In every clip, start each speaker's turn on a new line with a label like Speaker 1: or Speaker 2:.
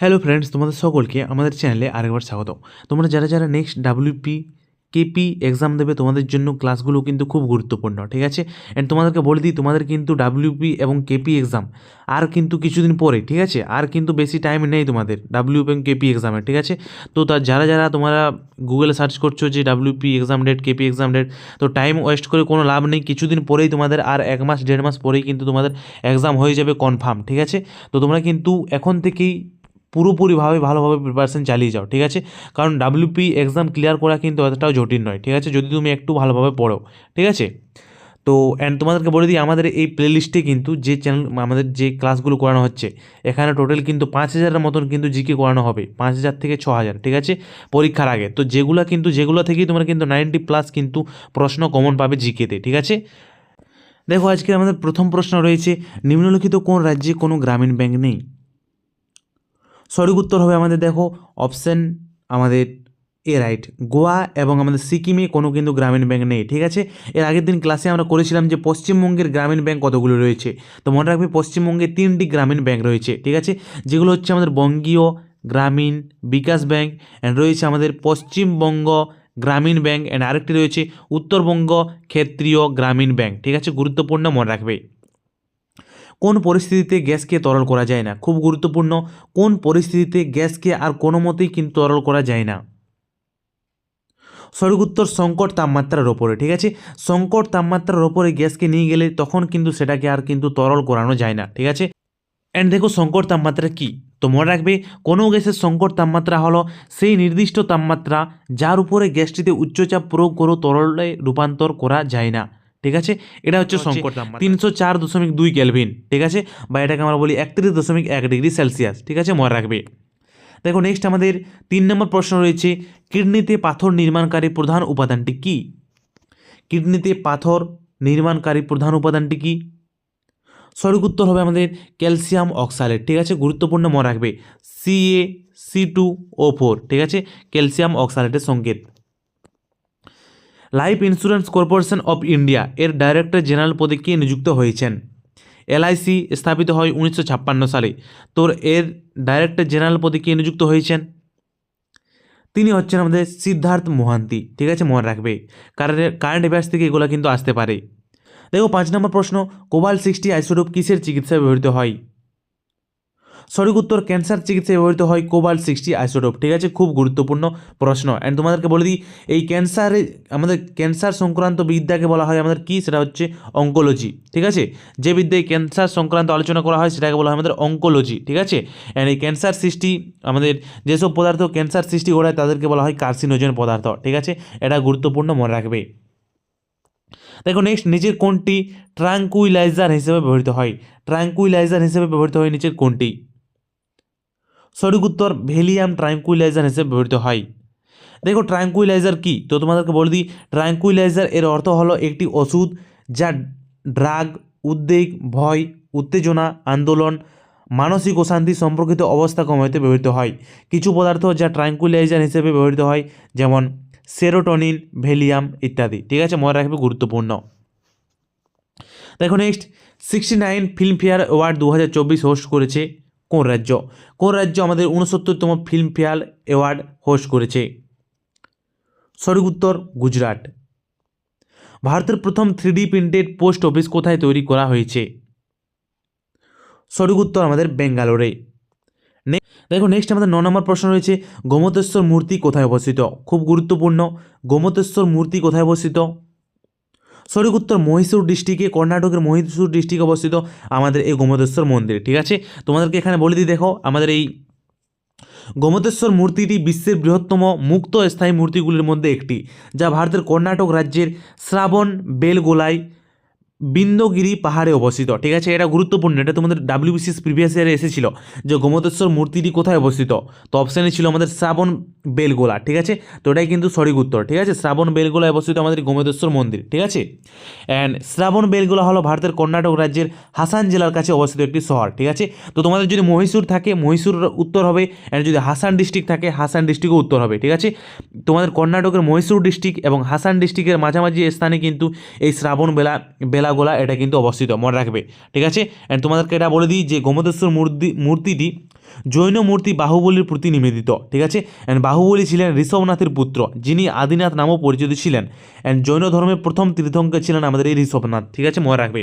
Speaker 1: Hello friends, তোমাদের সকলকে আমাদের চ্যানেলে আরেকবার স্বাগত। তোমরা যারা যারা নেক্সট ডাব্লিউপি কেপি এক্সাম দেবে তোমাদের জন্য ক্লাসগুলো কিন্তু খুব গুরুত্বপূর্ণ, ঠিক আছে। অ্যান্ড তোমাদেরকে বলে দিই, তোমাদের কিন্তু ডাব্লিউপি এবং কেপি এক্সাম আর কিন্তু কিছুদিন পরে, ঠিক আছে। আর কিন্তু বেশি টাইম নেই তোমাদের ডাব্লিউপি এবং কেপি এক্সামের, ঠিক আছে। তো যারা যারা তোমরা গুগলে সার্চ করছো যে WP exam date, KP exam date, তো টাইম ওয়েস্ট করে কোনো লাভ নেই। কিছুদিন পরেই তোমাদের, আর 1 মাস 1.5 মাস পরেই কিন্তু তোমাদের এক্সাম হয়ে যাবে কনফার্ম, ঠিক আছে। তো তোমরা কিন্তু এখন থেকেই পুরোপুরিভাবে ভালোভাবে প্রিপারেশন চালিয়ে যাও, ঠিক আছে। কারণ ডাব্লিউপি এক্সাম ক্লিয়ার করা কিন্তু অতটাও জটিল নয়, ঠিক আছে, যদি তুমি একটু ভালোভাবে পড়ো, ঠিক আছে। তো অ্যান্ড তোমাদেরকে বলে দিই, আমাদের এই প্লেলিস্টে কিন্তু যে চ্যানেল, আমাদের যে ক্লাসগুলো করানো হচ্ছে, এখানে টোটাল কিন্তু 5,000-এর মতন কিন্তু জিকে করানো হবে, 5,000 থেকে 6,000, ঠিক আছে, পরীক্ষার আগে। তো যেগুলো থেকেই তোমরা কিন্তু 90+ কিন্তু প্রশ্ন কমন পাবে জিকেতে, ঠিক আছে। দেখো, আজকে আমাদের প্রথম প্রশ্ন রয়েছে, নিম্নলিখিত কোন রাজ্যে কোনো গ্রামীণ ব্যাংক নেই? সঠিক উত্তর হবে আমাদের, দেখো, অপশান আমাদের এ রাইট, গোয়া এবং আমাদের সিকিমে কোনো কিন্তু গ্রামীণ ব্যাংক নেই, ঠিক আছে। এর আগের দিন ক্লাসে আমরা করেছিলাম যে পশ্চিমবঙ্গের গ্রামীণ ব্যাংক কতগুলো রয়েছে। তো মনে রাখবে, পশ্চিমবঙ্গে 3টি গ্রামীণ ব্যাংক রয়েছে, ঠিক আছে, যেগুলো হচ্ছে আমাদের বঙ্গীয় গ্রামীণ বিকাশ ব্যাংক, অ্যান্ড রয়েছে আমাদের পশ্চিমবঙ্গ গ্রামীণ ব্যাংক, অ্যান্ড আরেকটি রয়েছে উত্তরবঙ্গ ক্ষেত্রীয় গ্রামীণ ব্যাংক, ঠিক আছে, গুরুত্বপূর্ণ, মনে রাখবে। কোন পরিস্থিতিতে গ্যাসকে তরল করা যায় না? খুব গুরুত্বপূর্ণ, কোন পরিস্থিতিতে গ্যাসকে আর কোনো মতেই কিন্তু তরল করা যায় না? সঠিক উত্তর সংকট তাপমাত্রার ওপরে, ঠিক আছে। সংকট তাপমাত্রার ওপরে গ্যাসকে নিয়ে গেলে তখন কিন্তু সেটাকে আর কিন্তু তরল করানো যায় না, ঠিক আছে। অ্যান্ড দেখো, সংকট তাপমাত্রা কি? তো মনে রাখবে, কোনো গ্যাসের সংকট তাপমাত্রা হলো সেই নির্দিষ্ট তাপমাত্রা যার উপরে গ্যাসটিতে উচ্চচাপ প্রয়োগ করে তরলে রূপান্তর করা যায় না, ঠিক আছে। এটা হচ্ছে সংকট তাপমাত্রা, 304.2 কেলভিন, ঠিক আছে, বা এটাকে আমরা বলি 31.1 ডিগ্রি সেলসিয়াস, ঠিক আছে, মনে রাখবে। দেখো, নেক্সট আমাদের 3 নম্বর প্রশ্ন রয়েছে, কিডনিতে পাথর নির্মাণকারী প্রধান উপাদানটি কি? কিডনিতে পাথর নির্মাণকারী প্রধান উপাদানটি কি? সঠিক উত্তর হবে আমাদের ক্যালসিয়াম অক্সালেট, ঠিক আছে, গুরুত্বপূর্ণ, মনে রাখবে, CaC2O4, ঠিক আছে, ক্যালসিয়াম অক্সালেটের সংকেত। Life insurance corporation of India এর ডাইরেক্টর জেনারেল পদে কে নিযুক্ত হয়েছেন? LIC স্থাপিত হয় 1956 সালে। তোর এর ডাইরেক্টর জেনারেল পদে কে নিযুক্ত হয়েছেন? তিনি হচ্ছেন আমাদের সিদ্ধার্থ মোহান্তি, ঠিক আছে, মনে রাখবে। কারেন্ট অ্যাফেয়ার্স থেকে এগুলো কিন্তু আসতে পারে। দেখো, 5 নম্বর প্রশ্ন, কোবাল্ট-60 আইসোটোপ কিসের চিকিৎসায় ব্যবহৃত হয়? সঠিক উত্তর ক্যান্সার চিকিৎসায় ব্যবহৃত হয় কোবাল্ট-60 আইসোটোপ, ঠিক আছে, খুব গুরুত্বপূর্ণ প্রশ্ন। অ্যান্ড তোমাদেরকে বলে দিই, এই ক্যান্সারে, আমাদের ক্যান্সার সংক্রান্ত বিদ্যাকে বলা হয় আমাদের কি? সেটা হচ্ছে অঙ্কোলজি, ঠিক আছে। যে বিদ্যায় ক্যান্সার সংক্রান্ত আলোচনা করা হয় সেটাকে বলা হয় আমাদের অঙ্কোলজি, ঠিক আছে। অ্যান্ড এই ক্যান্সার সৃষ্টি, আমাদের যেসব পদার্থ ক্যান্সার সৃষ্টি ঘটায় তাদেরকে বলা হয় কার্সিনোজেন পদার্থ, ঠিক আছে, এটা গুরুত্বপূর্ণ, মনে রাখবে। দেখো, নেক্সট, নিচের কোনটি ট্রাঙ্কুইলাইজার হিসেবে ব্যবহৃত হয়? ট্রাঙ্কুইলাইজার হিসেবে ব্যবহৃত হয় নিচের কোনটি? সঠিক উত্তর ভ্যালিয়াম ট্রাঙ্কুইলাইজার হিসেবে ব্যবহৃত হয়। দেখো, ট্রাঙ্কুইলাইজার কি? তো তোমাদেরকে বলে দিই, ট্রাঙ্কুইলাইজার এর অর্থ হলো একটি ওষুধ যা ড্রাগ, উদ্বেগ, ভয়, উত্তেজনা, আন্দোলন, মানসিক অশান্তি সম্পর্কিত অবস্থা কমাতে ব্যবহৃত হয়। কিছু পদার্থ যা ট্রাঙ্কুইলাইজার হিসেবে ব্যবহৃত হয়, যেমন সেরোটোনিন, ভ্যালিয়াম ইত্যাদি, ঠিক আছে, মনে রাখবে, গুরুত্বপূর্ণ। দেখো, নেক্সট, 69 ফিল্মফেয়ার অ্যাওয়ার্ড 2024 হোস্ট করেছে কোন রাজ্য? কোন রাজ্য আমাদের 69তম ফিল্মফেয়ার অ্যাওয়ার্ড হোস্ট করেছে? সঠিক উত্তর গুজরাট। ভারতের প্রথম 3D প্রিন্টেড পোস্ট অফিস কোথায় তৈরি করা হয়েছে? সঠিক উত্তর আমাদের বেঙ্গালোরে। দেখো, নেক্সট আমাদের 9 নম্বর প্রশ্ন রয়েছে, গোমতেশ্বর মূর্তি কোথায় অবস্থিত? খুব গুরুত্বপূর্ণ, গোমতেশ্বর মূর্তি কোথায় অবস্থিত? সঠিক উত্তর মহীশূর ডিস্ট্রিক্টে, কর্ণাটকের মহীশূর ডিস্ট্রিক্টে অবস্থিত আমাদের এই গোমতেশ্বর মন্দির, ঠিক আছে। তোমাদেরকে এখানে বলে দিই, দেখো, আমাদের এই গোমতেশ্বর মূর্তিটি বিশ্বের বৃহত্তম মুক্ত স্থায়ী মূর্তিগুলির মধ্যে একটি, যা ভারতের কর্ণাটক রাজ্যের শ্রাবণ বেলগোলায় বিন্ধ্যগিরি পাহাড়ে অবস্থিত, ঠিক আছে, এটা গুরুত্বপূর্ণ, এটা তোমাদের WBCS প্রিভিয়াস ইয়ারে এসেছিল যে গোমতেশ্বর মূর্তিটি কোথায় অবস্থিত। তো অপশানে ছিল আমাদের শ্রাবণ বেলগোলা, ঠিক আছে, তো এটাই কিন্তু সঠিক উত্তর, ঠিক আছে, শ্রাবণ বেলগোলায় অবস্থিত আমাদের গোমতেশ্বর মন্দির, ঠিক আছে। অ্যান্ড শ্রাবণ বেলগোলা হলো ভারতের কর্ণাটক রাজ্যের হাসান জেলার কাছে অবস্থিত একটি শহর, ঠিক আছে। তো তোমাদের যদি মহীশূর থাকে, মহীশূর উত্তর হবে, অ্যান্ড যদি হাসান ডিস্ট্রিক্ট থাকে, হাসান ডিস্ট্রিক্টও উত্তর হবে, ঠিক আছে। তোমাদের কর্ণাটকের মহীশূর ডিস্ট্রিক্ট এবং হাসান ডিস্ট্রিক্টের মাঝামাঝি স্থানে কিন্তু এই শ্রাবণ বেলা বেলাগোলা এটা কিন্তু অবস্থিত, মনে রাখবে। ঠিক আছে, অ্যান্ড তোমাদেরকে এটা বলে দিই যে গোমতেশ্বর মূর্তিটি জৈন মূর্তি বাহুবলীর প্রতি নিবেদিত। ঠিক আছে, অ্যান্ড বাহুবলী ছিলেন ঋষভনাথের পুত্র, যিনি আদিনাথ নামেও পরিচিত ছিলেন। অ্যান্ড জৈন ধর্মের প্রথম তীর্থঙ্কর ছিলেন আমাদের এই ঋষভনাথ। ঠিক আছে, মনে রাখবে।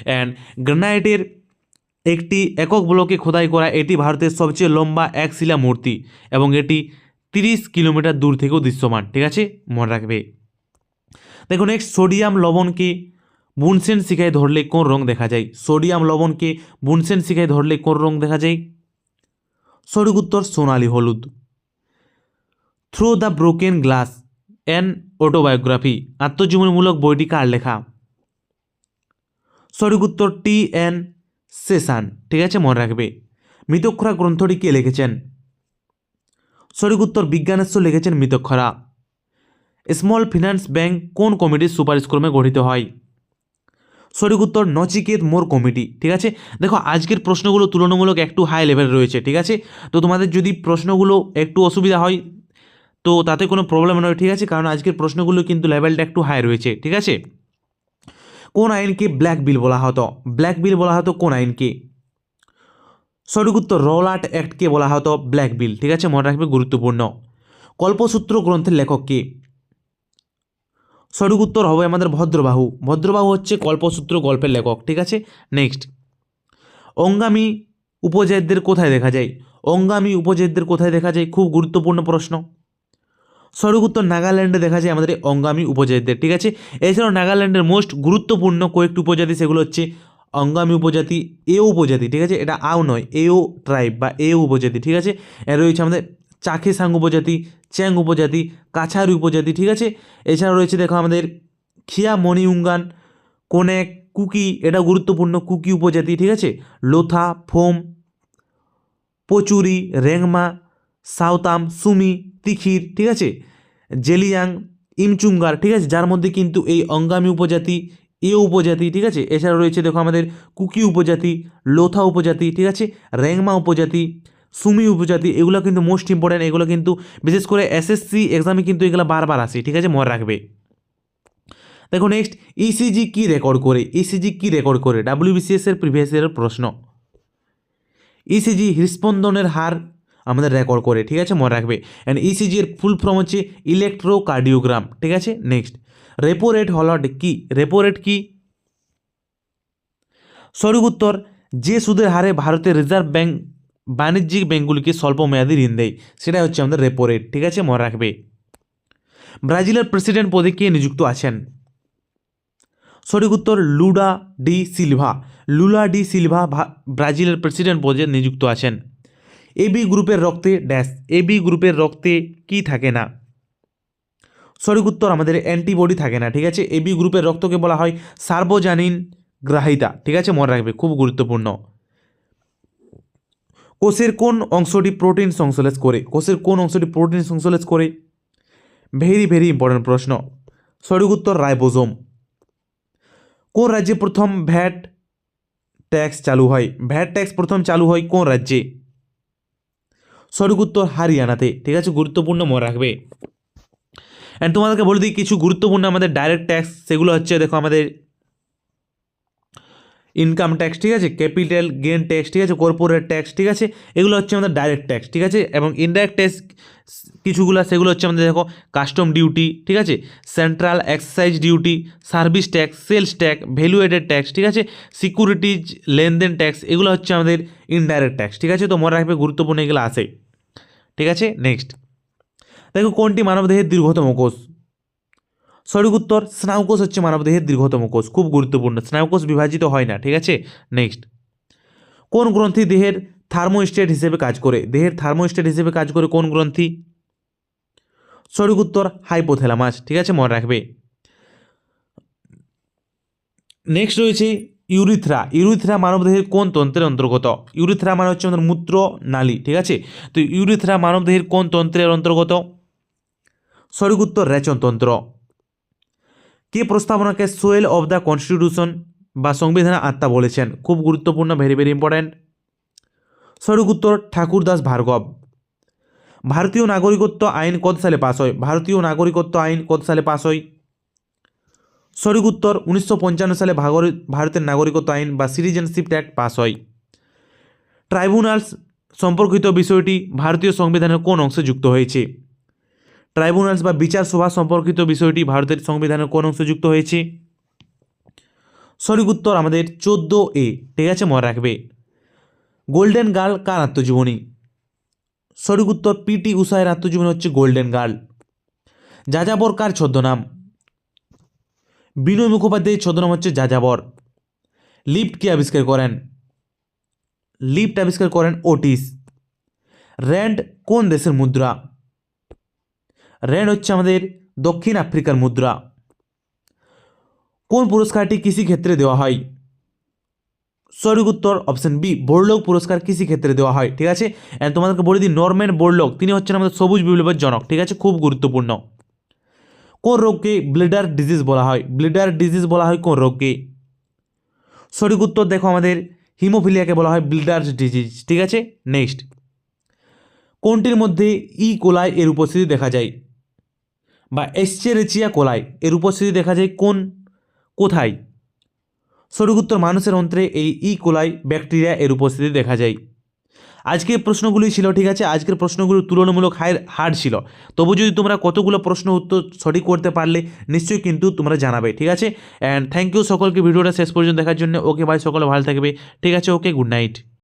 Speaker 1: অ্যান্ড গ্রানাইটের একটি একক ব্লকে খোদাই করা এটি ভারতের সবচেয়ে লম্বা এক শিলা মূর্তি এবং এটি 30 কিলোমিটার দূর থেকেও দৃশ্যমান। ঠিক আছে, মনে রাখবে। দেখো নেক্সট, সোডিয়াম লবণকে বুনসেন শিখায় ধরলে কোন রং দেখা যায়? সোডিয়াম লবণকে বুনসেন শিখায় ধরলে কোন রং দেখা যায়? সঠিক উত্তর সোনালি হলুদ। Through the broken glass an autobiography আত্মজীবনীমূলক বইটি কার লেখা? সঠিক উত্তর T.N. সেশন। ঠিক আছে, মনে রাখবে। মিতক্ষরা গ্রন্থটি কে লিখেছেন? সঠিক উত্তর বিজ্ঞানেশ্বর লিখেছেন মিতক্ষরা। স্মল ফিনান্স ব্যাংক কোন কমিটির সুপারিশ ক্রমে গঠিত হয়? সঠিক উত্তর নচিকেত মোর কমিটি। ঠিক আছে, দেখো আজকের প্রশ্নগুলো তুলনামূলক একটু হাই লেভেল রয়েছে। ঠিক আছে, তো তোমাদের যদি প্রশ্নগুলো একটু অসুবিধা হয় তো তাতে কোনো প্রবলেম নয়। ঠিক আছে, কারণ আজকের প্রশ্নগুলো কিন্তু লেভেলটা একটু হাই রয়েছে। ঠিক আছে, কোন আইনকে ব্ল্যাক বিল বলা হতো? ব্ল্যাক বিল বলা হতো কোন আইনকে? সঠিক উত্তর রওলাট অ্যাক্টকে বলা হতো ব্ল্যাক বিল। ঠিক আছে, মনে রাখবে, গুরুত্বপূর্ণ। কল্পসূত্র গ্রন্থের লেখক কে? সঠিক উত্তর হবে আমাদের ভদ্রবাহু। ভদ্রবাহু হচ্ছে কল্পসূত্র গল্পের লেখক। ঠিক আছে, নেক্সট, অঙ্গামী উপজাতিদের কোথায় দেখা যায়? অঙ্গামী উপজাতিদের কোথায় দেখা যায়? খুব গুরুত্বপূর্ণ প্রশ্ন। সঠিক উত্তর নাগাল্যান্ডে দেখা যায় আমাদের এই অঙ্গামী উপজাতিদের। ঠিক আছে, এছাড়াও নাগাল্যান্ডের মোস্ট গুরুত্বপূর্ণ কয়েকটি উপজাতি, সেগুলো হচ্ছে অঙ্গামী উপজাতি, এও উপজাতি। ঠিক আছে, এটা আও নয়, এও ট্রাইব বা এও উপজাতি। ঠিক আছে, এর রয়েছে আমাদের চাখেসাং উপজাতি, চ্যাং উপজাতি, কাছারি উপজাতি। ঠিক আছে, এছাড়াও রয়েছে দেখো আমাদের খিয়া মনিউঙ্গান, কোনেক, কুকি, এটা গুরুত্বপূর্ণ, কুকি উপজাতি। ঠিক আছে, লোথা, ফোম, পচুরি, রেংমা, সাঁওতাম, সুমি, তিখির। ঠিক আছে, জেলিয়াং, ইমচুঙ্গার। ঠিক আছে, যার মধ্যে কিন্তু এই অঙ্গামী উপজাতি, এ উপজাতি। ঠিক আছে, এছাড়া রয়েছে দেখো আমাদের কুকি উপজাতি, লোথা উপজাতি। ঠিক আছে, রেংমা উপজাতি, সুমি উপজাতি, এগুলো কিন্তু মোস্ট ইম্পর্ট্যান্ট। এগুলো কিন্তু বিশেষ করে এসএসসি এক্সামে কিন্তু এগুলো বারবার আসে। ঠিক আছে, মনে রাখবে। দেখো নেক্সট, ইসিজি কি রেকর্ড করে? ইসিজি কি রেকর্ড করে? ডাব্লিউবিসিএস এর প্রিভিয়াস ইয়ারের প্রশ্ন। ইসিজি হৃস্পন্দনের হার আমাদের রেকর্ড করে। ঠিক আছে, মনে রাখবে। অ্যান্ড ইসিজি এর ফুল ফর্ম হচ্ছে ইলেকট্রোকার্ডিওগ্রাম। ঠিক আছে, নেক্সট, রেপো রেট হল কি? রেপো রেট কি? সঠিক উত্তর যে সুদের হারে ভারতের রিজার্ভ ব্যাংক বাণিজ্যিক ব্যাংকগুলিকে স্বল্প মেয়াদী ঋণ দেয়, সেটা হচ্ছে আমাদের রেপো রেট। ঠিক আছে, মনে রাখবে। ব্রাজিলের প্রেসিডেন্ট পদে কে নিযুক্ত আছেন? সঠিক উত্তর Lula da Silva. Lula da Silva ব্রাজিলের প্রেসিডেন্ট পদে নিযুক্ত আছেন। এবি গ্রুপের রক্তে ড্যাশ, এবি গ্রুপের রক্তে কি থাকে না? সঠিক উত্তর আমাদের অ্যান্টিবডি থাকে না। ঠিক আছে, এবি গ্রুপের রক্তকে বলা হয় সার্বজনীন গ্রাহিতা। ঠিক আছে, মনে রাখবে, খুব গুরুত্বপূর্ণ। কোষের কোন অংশটি প্রোটিন সংশ্লেষ করে? কোষের কোন অংশটি প্রোটিন সংশ্লেষ করে? ভেরি ভেরি ইম্পর্টেন্ট প্রশ্ন। সঠিক উত্তর রাইবোজোম। কোন রাজ্যে প্রথম ভ্যাট ট্যাক্স চালু হয়? ভ্যাট ট্যাক্স প্রথম চালু হয় কোন রাজ্যে? সঠিক উত্তর হারিয়ানাতে। ঠিক আছে, গুরুত্বপূর্ণ, মনে রাখবে। অ্যান্ড তোমাদেরকে বলে দিই কিছু গুরুত্বপূর্ণ আমাদের ডাইরেক্ট ট্যাক্স, সেগুলো হচ্ছে দেখো আমাদের ইনকাম ট্যাক্স। ঠিক আছে, ক্যাপিটাল গেন ট্যাক্স। ঠিক আছে, কর্পোরেট ট্যাক্স। ঠিক আছে, এগুলো হচ্ছে আমাদের ডাইরেক্ট ট্যাক্স। ঠিক আছে, এবং ইনডাইরেক্ট ট্যাক্স কিছুগুলো, সেগুলো হচ্ছে আমাদের দেখো কাস্টম ডিউটি। ঠিক আছে, central excise duty, service tax, sales tax, value added tax. ঠিক আছে, সিকিউরিটিজ লেনদেন ট্যাক্স, এগুলো হচ্ছে আমাদের ইনডাইরেক্ট ট্যাক্স। ঠিক আছে, তো মনে রাখবে, গুরুত্বপূর্ণ এগুলো আছে। ঠিক আছে, নেক্সট, দেখো কোনটি মানবদেহের দীর্ঘতম কোষ? সঠিক উত্তর স্নায়ুকোষ হচ্ছে মানবদেহের দীর্ঘতম কোষ। খুব গুরুত্বপূর্ণ, স্নায়ুকোষ বিভাজিত হয় না। ঠিক আছে, নেক্সট, কোন গ্রন্থি দেহের থার্মোস্ট্যাট হিসেবে কাজ করে? দেহের থার্মোস্ট্যাট হিসেবে কাজ করে কোন গ্রন্থি? সঠিক উত্তর হাইপোথ্যালামাস। ঠিক আছে, মনে রাখবে। নেক্সট রয়েছে ইউরিথ্রা। ইউরিথ্রা মানবদেহের কোন তন্ত্রের অন্তর্গত? ইউরিথ্রা মানে হচ্ছে আমাদের মূত্র নালী। ঠিক আছে, তো ইউরিথ্রা মানবদেহের কোন তন্ত্রের অন্তর্গত? সঠিক উত্তর রেচনতন্ত্র। কে প্রস্তাবনাকে সোয়েল অফ দ্য কনস্টিটিউশন বা সংবিধানের আত্মা বলেছেন? খুব গুরুত্বপূর্ণ, ভেরি ভেরি ইম্পর্ট্যান্ট। সঠিক উত্তর ঠাকুরদাস ভার্গব। ভারতীয় নাগরিকত্ব আইন কত সালে পাস হয়? ভারতীয় নাগরিকত্ব আইন কত সালে পাস হয়? সঠিক উত্তর 1955 সালে ভারতের নাগরিকত্ব আইন বা সিটিজেনশিপ অ্যাক্ট পাস হয়। ট্রাইব্যুনালস সম্পর্কিত বিষয়টি ভারতীয় সংবিধানের কোন অংশে যুক্ত হয়েছে? ট্রাইব্যুনালস বা বিচার সভা সম্পর্কিত বিষয়টি ভারতের সংবিধানের কোন অংশে যুক্ত হয়েছে? সঠিক উত্তর আমাদের 14A, ঠিক আছে, মনে রাখবে। গোল্ডেন গার্ল কার আত্মজীবনী? সঠিক উত্তর পিটি উষায়ের আত্মজীবনী হচ্ছে গোল্ডেন গার্ল। যাযাবর কার ছদ্মনাম? বিনয় মুখোপাধ্যায়ের ছদ্মনাম হচ্ছে যাযাবর। লিফট কে আবিষ্কার করেন? লিফট আবিষ্কার করেন ওটিস। র্যান্ড কোন দেশের মুদ্রা? র্যান্ড হচ্ছে আমাদের দক্ষিণ আফ্রিকার মুদ্রা। কোন পুরস্কারটি কৃষিক্ষেত্রে দেওয়া হয়? সঠিক উত্তর অপশন বি, বোরলগ পুরস্কার কৃষিক্ষেত্রে দেওয়া হয়, ঠিক আছে। অ্যান্ড তোমাদেরকে বলে দিই, নরম্যান বোরলগ তিনি হচ্ছেন আমাদের সবুজ বিপ্লবের জনক, ঠিক আছে, খুব গুরুত্বপূর্ণ। কোন রোগকে ব্লিডার ডিজিজ বলা হয়? ব্লিডার ডিজিজ বলা হয় কোন রোগকে? সঠিক উত্তর দেখো আমাদের হিমোফিলিয়াকে বলা হয় ব্লিডার ডিজিজ, ঠিক আছে। নেক্সট, কোনটির মধ্যে কোলাই এর উপস্থিতি দেখা যায় বা এস্চেরিচিয়া কোলাই এর উপস্থিতি দেখা যায় কোথায়? সঠিক উত্তর মানুষের অন্ত্রে এই কোলাই ব্যাকটেরিয়া এর উপস্থিতি দেখা যায়। আজকের প্রশ্নগুলি ছিল, ঠিক আছে, আজকের প্রশ্নগুলো তুলনামূলক হার্ড ছিল। তবু যদি তোমরা কতগুলো প্রশ্ন উত্তর সঠিক করতে পারলে নিশ্চয়ই কিন্তু তোমরা জানাবে, ঠিক আছে। অ্যান্ড থ্যাংক ইউ সকলকে ভিডিওটা শেষ পর্যন্ত দেখার জন্য। ওকে ভাই, সকলে ভালো থাকবে, ঠিক আছে, ওকে, গুড নাইট।